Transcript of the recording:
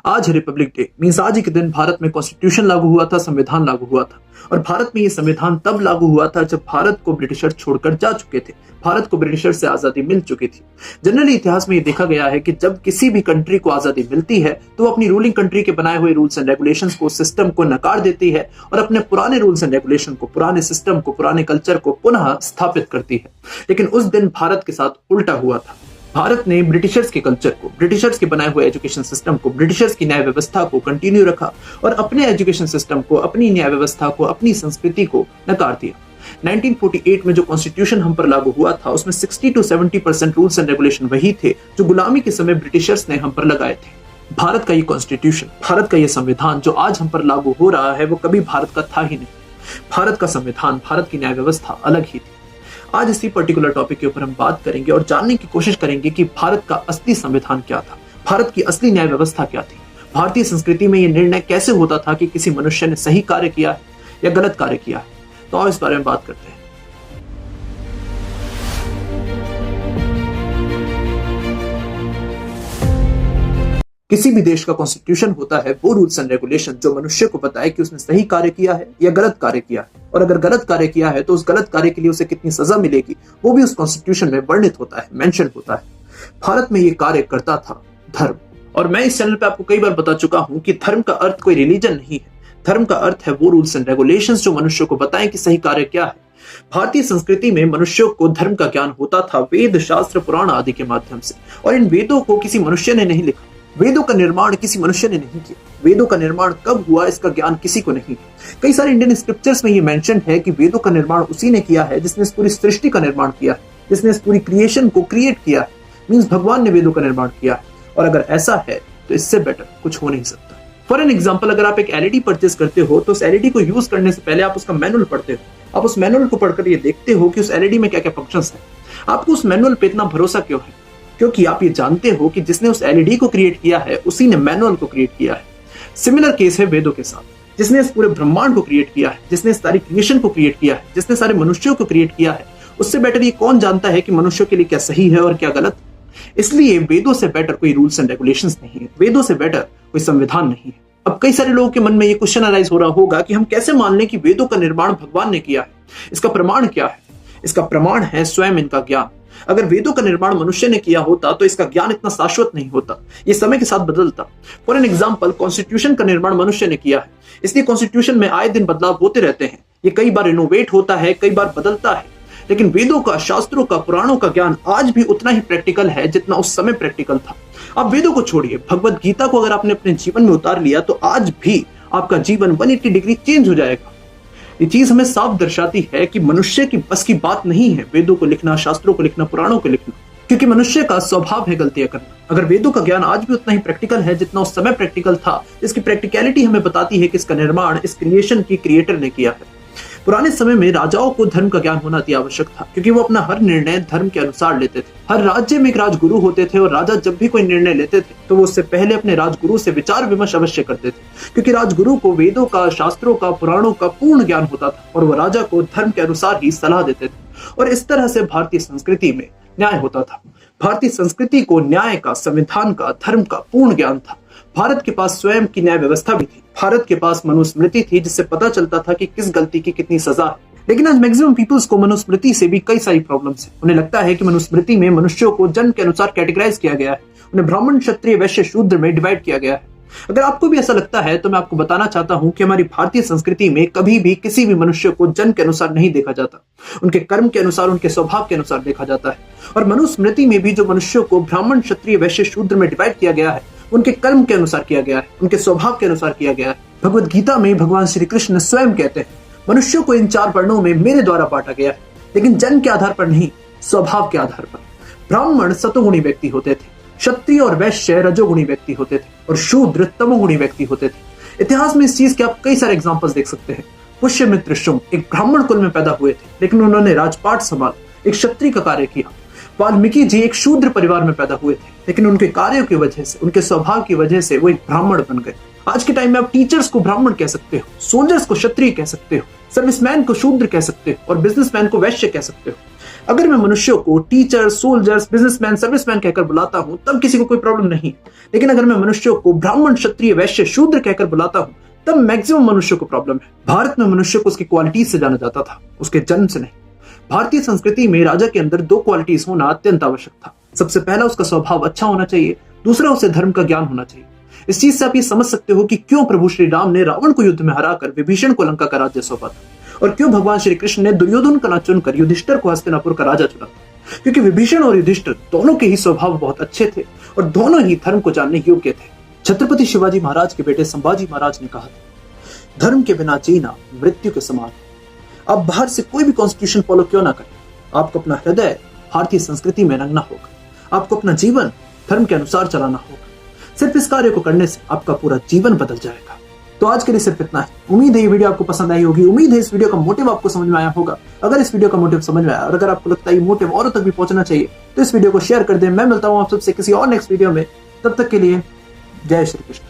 आज है Republic day. Means आज ही के दिन भारत में कॉन्स्टिट्यूशन लागू हुआ था, संविधान लागू हुआ था। और भारत में ये संविधान तब लागू हुआ था जब भारत को ब्रिटिशर छोड़कर जा चुके थे, भारत को ब्रिटिशर से आजादी मिल चुकी थी। जनरली इतिहास में ये देखा गया है कि जब किसी भी कंट्री को आजादी मिलती है तो वो अपनी रूलिंग कंट्री के बनाए हुए रूल्स एंड रेगुलेशंस को, सिस्टम को नकार देती है और अपने पुराने रूल्स एंड रेगुलेशन को, पुराने सिस्टम को, पुराने कल्चर को पुनः स्थापित करती है। लेकिन उस दिन भारत के साथ उल्टा हुआ था। भारत ने ब्रिटिशर्स के कल्चर को, ब्रिटिशर्स के बनाए हुए एजुकेशन सिस्टम को, ब्रिटिशर्स की न्याय व्यवस्था को कंटिन्यू रखा और अपने एजुकेशन सिस्टम को, अपनी न्याय व्यवस्था को, अपनी संस्कृति को नकार दिया। 1948 में जो कॉन्स्टिट्यूशन हम पर लागू हुआ था उसमें 60 to 70% रूल्स एंड रेगुलेशन वही थे जो गुलामी के समय ब्रिटिशर्स ने हम पर लगाए थे। भारत का ये कॉन्स्टिट्यूशन, भारत का ये संविधान जो आज हम पर लागू हो रहा है वो कभी भारत का था ही नहीं। भारत का संविधान, भारत की न्याय व्यवस्था अलग ही थी। आज इसी पर्टिकुलर टॉपिक के ऊपर हम बात करेंगे और जानने की कोशिश करेंगे कि भारत का असली संविधान क्या था, भारत की असली न्याय व्यवस्था क्या थी, भारतीय संस्कृति में यह निर्णय कैसे होता था कि किसी मनुष्य ने सही कार्य किया है या गलत कार्य किया है। तो आओ इस बारे में बात करते हैं। किसी भी देश का कॉन्स्टिट्यूशन होता है वो रूल्स एंड रेगुलेशन जो मनुष्य को बताए कि उसने सही कार्य किया है या गलत कार्य किया है, और अगर गलत कार्य किया है तो उस गलत कार्य के लिए उसे कितनी सजा मिलेगी वो भी उस कॉन्स्टिट्यूशन में वर्णित होता है, मेंशन होता है। भारत में ये कार्य करता था धर्म। और मैं इस चैनल पे आपको कई बार बता चुका हूं कि धर्म का अर्थ कोई रिलीजन नहीं है, धर्म का अर्थ है वो रूल्स एंड रेगुलेशंस जो मनुष्य को बताएं कि सही कार्य क्या है। भारतीय संस्कृति में मनुष्यों को धर्म का ज्ञान होता था वेद, शास्त्र, पुराण आदि के माध्यम से। और इन वेदों को किसी मनुष्य ने नहीं लिखा, वेदों का निर्माण किसी मनुष्य ने नहीं किया। वेदों का निर्माण कब हुआ इसका ज्ञान किसी को नहीं। कई सारे इंडियन स्क्रिप्चर्स में ये मेंशन है कि वेदों का निर्माण उसी ने किया है जिसने इस पूरी सृष्टि का निर्माण किया है, जिसने इस पूरी क्रिएशन को क्रिएट किया है। मींस भगवान ने वेदों का निर्माण किया है। और अगर ऐसा है तो इससे बेटर कुछ हो नहीं सकता। फॉर एन एग्जाम्पल, अगर आप एक एलईडी परचेस करते हो तो उस एलईडी को यूज करने से पहले आप उसका मैनुअल पढ़ते हो। आप उस मैनुअल को पढ़कर ये देखते हो कि उस एलईडी में क्या क्या फंक्शंस है। आपको उस मैनुअल पे इतना भरोसा क्यों है? क्योंकि आप ये जानते हो कि जिसने उस एलईडी को क्रिएट किया है उसी ने मैनुअल को क्रिएट किया है। सिमिलर केस है वेदों के साथ। जिसने इस पूरे ब्रह्मांड को क्रिएट किया है, जिसने इस सारी क्रिएशन को क्रिएट किया है, जिसने सारे मनुष्यों को क्रिएट किया है, उससे बेटर ये कौन जानता है कि मनुष्यों के लिए क्या सही है और क्या गलत। इसलिए वेदों से बेटर कोई रूल्स एंड रेगुलेशंस नहीं है, वेदों से बेटर कोई संविधान नहीं है। अब कई सारे लोगों के मन में ये क्वेश्चन अराइज हो रहा होगा कि हम कैसे मान लें कि वेदों का निर्माण भगवान ने किया है, इसका प्रमाण क्या है? इसका प्रमाण है स्वयं इनका ज्ञान। अगर वेदों का निर्माण मनुष्य ने किया होता तो इसका ज्ञान इतना शाश्वत नहीं होता, ये समय के साथ बदलता। फॉर एन एग्जाम्पल, कॉन्स्टिट्यूशन का निर्माण मनुष्य ने किया है, इसलिए कॉन्स्टिट्यूशन में आए दिन बदलाव होते रहते हैं। ये कई बार इनोवेट होता है, कई बार बदलता है। लेकिन वेदों का, शास्त्रों का, पुराणों का ज्ञान आज भी उतना ही प्रैक्टिकल है जितना उस समय प्रैक्टिकल था। आप वेदों को छोड़िए, भगवत गीता को अगर आपने अपने जीवन में उतार लिया तो आज भी आपका जीवन 180 डिग्री चेंज हो जाएगा। ये चीज हमें साफ दर्शाती है कि मनुष्य की बस की बात नहीं है वेदों को लिखना, शास्त्रों को लिखना, पुराणों को लिखना, क्योंकि मनुष्य का स्वभाव है गलतियां करना। अगर वेदों का ज्ञान आज भी उतना ही प्रैक्टिकल है जितना उस समय प्रैक्टिकल था, इसकी प्रैक्टिकलिटी हमें बताती है कि इसका निर्माण इस क्रिएशन की क्रिएटर ने किया है। पुराने समय में राजाओं को धर्म का ज्ञान होना अति आवश्यक था, क्योंकि वो अपना हर निर्णय धर्म के अनुसार लेते थे। हर राज्य में एक राजगुरु होते थे और राजा जब भी कोई निर्णय लेते थे तो वो उससे पहले अपने राजगुरु से विचार विमर्श अवश्य करते थे, क्योंकि राजगुरु को वेदों का, शास्त्रों का, पुराणों का पूर्ण ज्ञान होता था और वो राजा को धर्म के अनुसार ही सलाह देते थे। और इस तरह से भारतीय संस्कृति में न्याय होता था। भारतीय संस्कृति को न्याय का, संविधान का, धर्म का पूर्ण ज्ञान था। भारत के पास स्वयं की न्याय व्यवस्था भी थी। भारत के पास मनुस्मृति थी जिससे पता चलता था कि किस गलती की कितनी सजा है। लेकिन आज मैक्सिमम पीपल्स को मनुस्मृति से भी कई सारी प्रॉब्लम्स हैं। उन्हें लगता है कि मनुस्मृति में मनुष्यों को जन्म के अनुसार कैटेगराइज किया गया है, उन्हें ब्राह्मण, क्षत्रिय, वैश्य, शूद्र में डिवाइड किया गया है। अगर आपको भी ऐसा लगता है तो मैं आपको बताना चाहता हूं कि हमारी भारतीय संस्कृति में कभी भी किसी भी मनुष्य को जन्म के अनुसार नहीं देखा जाता, उनके कर्म के अनुसार, उनके स्वभाव के अनुसार देखा जाता है। और मनुस्मृति में भी जो मनुष्यों को ब्राह्मण, क्षत्रिय, वैश्य, शूद्र में डिवाइड किया गया है उनके कर्म के अनुसार किया गया है, उनके स्वभाव के अनुसार किया गया है। भगवत गीता में भगवान श्री कृष्ण स्वयं कहते हैं, मनुष्यों को इन 4 वर्णों में मेरे द्वारा बांटा गया है, लेकिन जन्म के आधार पर नहीं, स्वभाव के आधार पर। ब्राह्मण सतोगुणी व्यक्ति होते थे, क्षत्रिय और वैश्य रजोगुणी व्यक्ति होते थे और शूद्र तमोगुणी व्यक्ति होते थे। इतिहास में इस चीज के आप कई सारे एग्जांपल्स देख सकते हैं। पुष्यमित्र शुंग एक ब्राह्मण कुल में पैदा हुए थे, लेकिन उन्होंने राजपाट संभाला, एक क्षत्रिय का कार्य किया। वाल्मीकि जी एक शूद्र परिवार में पैदा हुए थे, लेकिन उनके कार्यों की वजह से, उनके स्वभाव की वजह से वो एक ब्राह्मण बन गए। आज के टाइम में आप टीचर्स को ब्राह्मण कह सकते हो, सोल्जर्स को क्षत्रिय कह सकते हो, सर्विसमैन को शूद्र कह सकते हो और बिजनेसमैन को वैश्य कह सकते हो। अगर मैं मनुष्यों को टीचर, सोल्जर्स, बिजनेसमैन, सर्विसमैन कहकर बुलाता हूं तब किसी को कोई प्रॉब्लम नहीं, लेकिन अगर मैं मनुष्यों को ब्राह्मण, क्षत्रिय, वैश्य, शूद्र कहकर बुलाता हूं तब मैक्सिमम मनुष्यों को प्रॉब्लम है। भारत में मनुष्य को उसकी क्वालिटीज से जाना जाता था, उसके जन्म से नहीं। भारतीय संस्कृति में राजा के अंदर 2 क्वालिटीज होना अत्यंत आवश्यक था। सबसे पहला उसका स्वभाव अच्छा होना चाहिए, दूसरा उसे धर्म का ज्ञान होना चाहिए। इस चीज से आप ये समझ सकते हो कि क्यों प्रभु श्री राम ने रावण को युद्ध में हराकर विभीषण को लंका का राज्य सौंपा था, और क्यों भगवान श्री कृष्ण ने दुर्योधन का न चुनकर युधिष्ठिर को हस्तिनापुर का राजा चुना था। क्योंकि विभीषण और युधिष्ठिर दोनों के ही स्वभाव बहुत अच्छे थे और दोनों ही धर्म को जानने योग्य थे। छत्रपति शिवाजी महाराज के बेटे संभाजी महाराज ने कहा था, धर्म के बिना जीना मृत्यु के समान। आप बाहर से कोई भी कॉन्स्टिट्यूशन फॉलो क्यों ना करें, आपको अपना हृदय भारतीय संस्कृति में रंगना होगा, आपको अपना जीवन धर्म के अनुसार चलाना होगा। सिर्फ इस कार्य को करने से आपका पूरा जीवन बदल जाएगा। तो आज के लिए सिर्फ इतना ही। उम्मीद है ये वीडियो आपको पसंद आई होगी। उम्मीद है इस वीडियो का मोटिव आपको समझ में आया होगा। अगर इस वीडियो का मोटिव समझ में आया और अगर आपको लगता है ये मोटिव औरों तक भी पहुंचना चाहिए तो इस वीडियो को शेयर कर दें। मैं मिलता हूं आप सबसे किसी और नेक्स्ट वीडियो में। तब तक के लिए जय श्री कृष्ण।